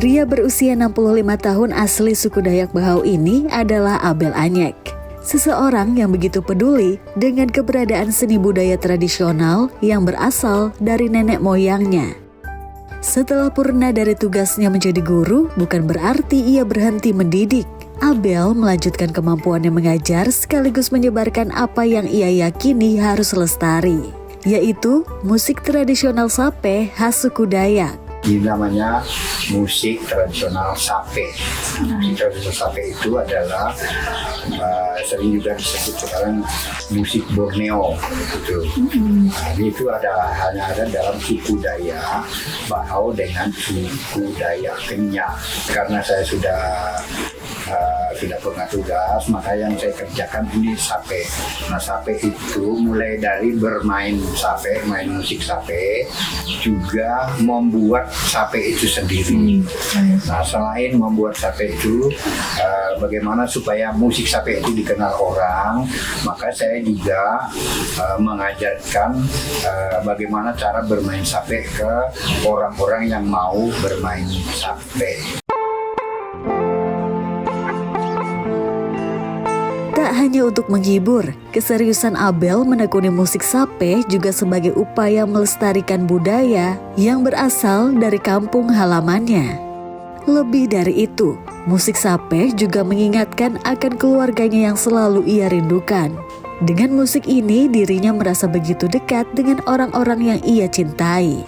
Pria berusia 65 tahun asli suku Dayak Bahau ini adalah Abel Anyek. Seseorang yang begitu peduli dengan keberadaan seni budaya tradisional yang berasal dari nenek moyangnya. Setelah purna dari tugasnya menjadi guru, bukan berarti ia berhenti mendidik. Abel melanjutkan kemampuannya mengajar sekaligus menyebarkan apa yang ia yakini harus lestari, yaitu musik tradisional Sape khas suku Dayak. Ini namanya musik tradisional Sape. Musik tradisional Sape itu adalah sering juga disebut sekarang musik Borneo gitu. Nah, itu hanya ada dalam suku Dayak Bahau dengan suku Dayak Kenyah. Karena saya sudah pernah tugas, maka yang saya kerjakan ini Sape. Nah, Sape itu mulai dari bermain Sape, main musik Sape, juga membuat Sape itu sendiri. Nah, selain membuat Sape itu, bagaimana supaya musik Sape itu dikenal orang, maka saya juga mengajarkan bagaimana cara bermain Sape ke orang-orang yang mau bermain Sape. Tak hanya untuk menghibur, keseriusan Abel menekuni musik Sape juga sebagai upaya melestarikan budaya yang berasal dari kampung halamannya. Lebih dari itu, musik Sape juga mengingatkan akan keluarganya yang selalu ia rindukan. Dengan musik ini, dirinya merasa begitu dekat dengan orang-orang yang ia cintai.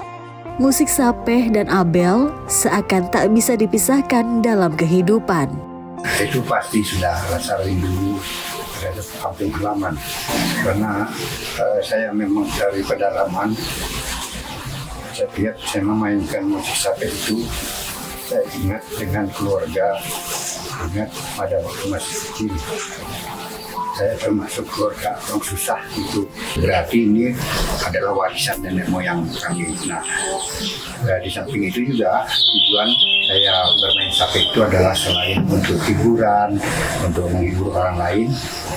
Musik Sape dan Abel seakan tak bisa dipisahkan dalam kehidupan. Itu pasti sudah rasa rindu terhadap kampung halaman, karena saya memang dari pedalaman. Setiap saya memainkan musik Sape itu, saya ingat dengan keluarga, ingat pada waktu masih kecil. Saya termasuk keluarga yang susah itu. Berarti ini adalah warisan nenek moyang kami. Nah, di samping itu juga tujuan saya bermain Sape itu adalah selain untuk hiburan, untuk menghibur orang lain.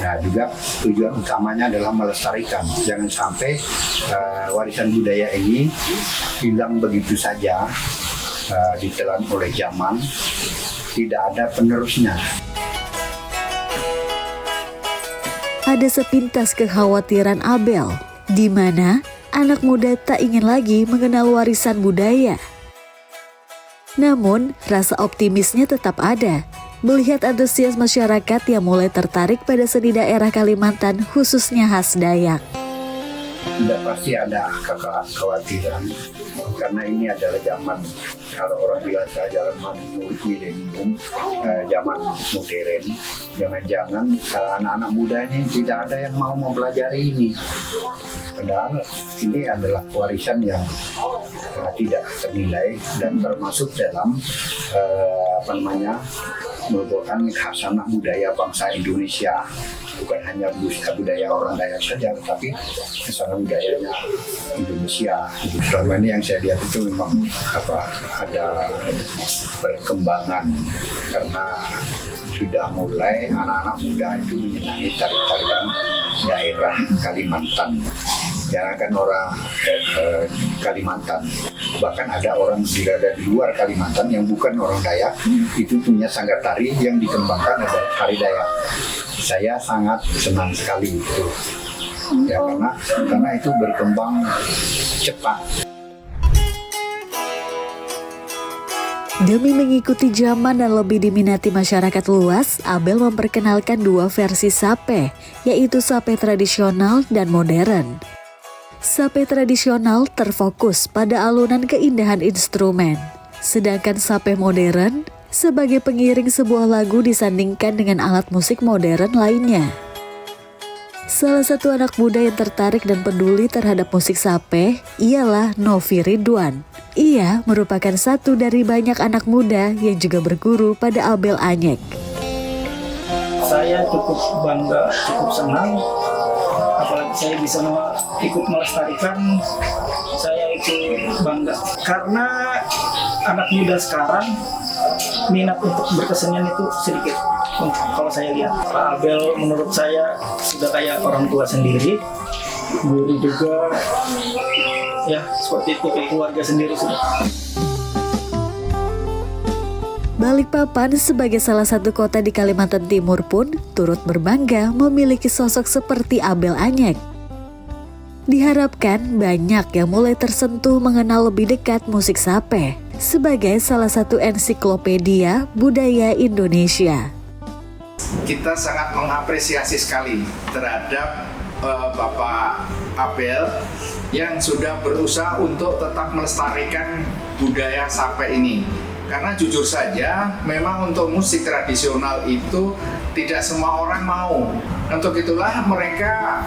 Nah, juga tujuan utamanya adalah melestarikan. Jangan sampai warisan budaya ini hilang begitu saja, ditelan oleh zaman, tidak ada penerusnya. Ada sepintas kekhawatiran Abel, di mana anak muda tak ingin lagi mengenal warisan budaya. Namun, rasa optimisnya tetap ada, melihat antusias masyarakat yang mulai tertarik pada seni daerah Kalimantan, khususnya khas Dayak. Tidak pasti ada kekhawatiran, karena ini adalah zaman, kalau orang bilang zaman milenium, zaman modern. Jangan-jangan anak-anak muda ini tidak ada yang mau mempelajari ini. Padahal ini adalah warisan yang tidak ternilai dan termasuk dalam merupakan khasanah budaya bangsa Indonesia. Bukan hanya budaya orang Dayak saja, tetapi khasanah budayanya Indonesia. Selama ini yang saya lihat itu memang ada perkembangan, karena sudah mulai anak-anak muda itu menyenangi tarian daerah Kalimantan. Jangankan orang Kalimantan, bahkan ada orang dari luar Kalimantan yang bukan orang Dayak itu punya sanggar tari yang dikembangkan adalah tari Dayak. Saya sangat senang sekali itu, ya, karena itu berkembang cepat. Demi mengikuti zaman dan lebih diminati masyarakat luas, Abel memperkenalkan dua versi Sape, yaitu Sape tradisional dan modern. Sape tradisional terfokus pada alunan keindahan instrumen, sedangkan Sape modern sebagai pengiring sebuah lagu disandingkan dengan alat musik modern lainnya. Salah satu anak muda yang tertarik dan peduli terhadap musik Sape ialah Novi Ridwan. Ia merupakan satu dari banyak anak muda yang juga berguru pada Abel Anyek. Saya cukup bangga, cukup senang, apalagi saya bisa ikut melestarikan. Saya itu bangga karena anak muda sekarang minat untuk berkesenian itu sedikit. Kalau saya lihat, Pak Abel menurut saya sudah kayak orang tua sendiri, guru juga, ya seperti itu, kayak keluarga sendiri sudah. Balikpapan sebagai salah satu kota di Kalimantan Timur pun turut berbangga memiliki sosok seperti Abel Anyek. Diharapkan banyak yang mulai tersentuh mengenal lebih dekat musik Sape sebagai salah satu ensiklopedia budaya Indonesia. Kita sangat mengapresiasi sekali terhadap Bapak Abel yang sudah berusaha untuk tetap melestarikan budaya Sape ini. Karena jujur saja, memang untuk musik tradisional itu tidak semua orang mau. Untuk itulah mereka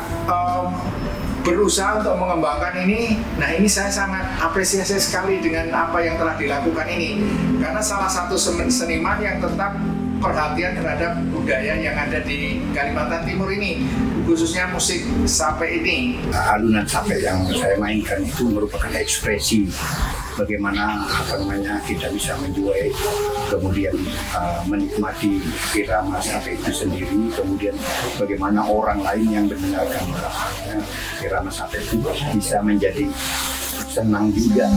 berusaha untuk mengembangkan ini. Nah, ini saya sangat apresiasi sekali dengan apa yang telah dilakukan ini. Karena salah satu seniman yang tetap perhatian terhadap budaya yang ada di Kalimantan Timur ini, khususnya musik Sape ini. Alunan Sape yang saya mainkan itu merupakan ekspresi bagaimana kita bisa menjual, kemudian menikmati irama Sape itu sendiri, kemudian bagaimana orang lain yang mendengarkan irama Sape itu bisa menjadi senang juga.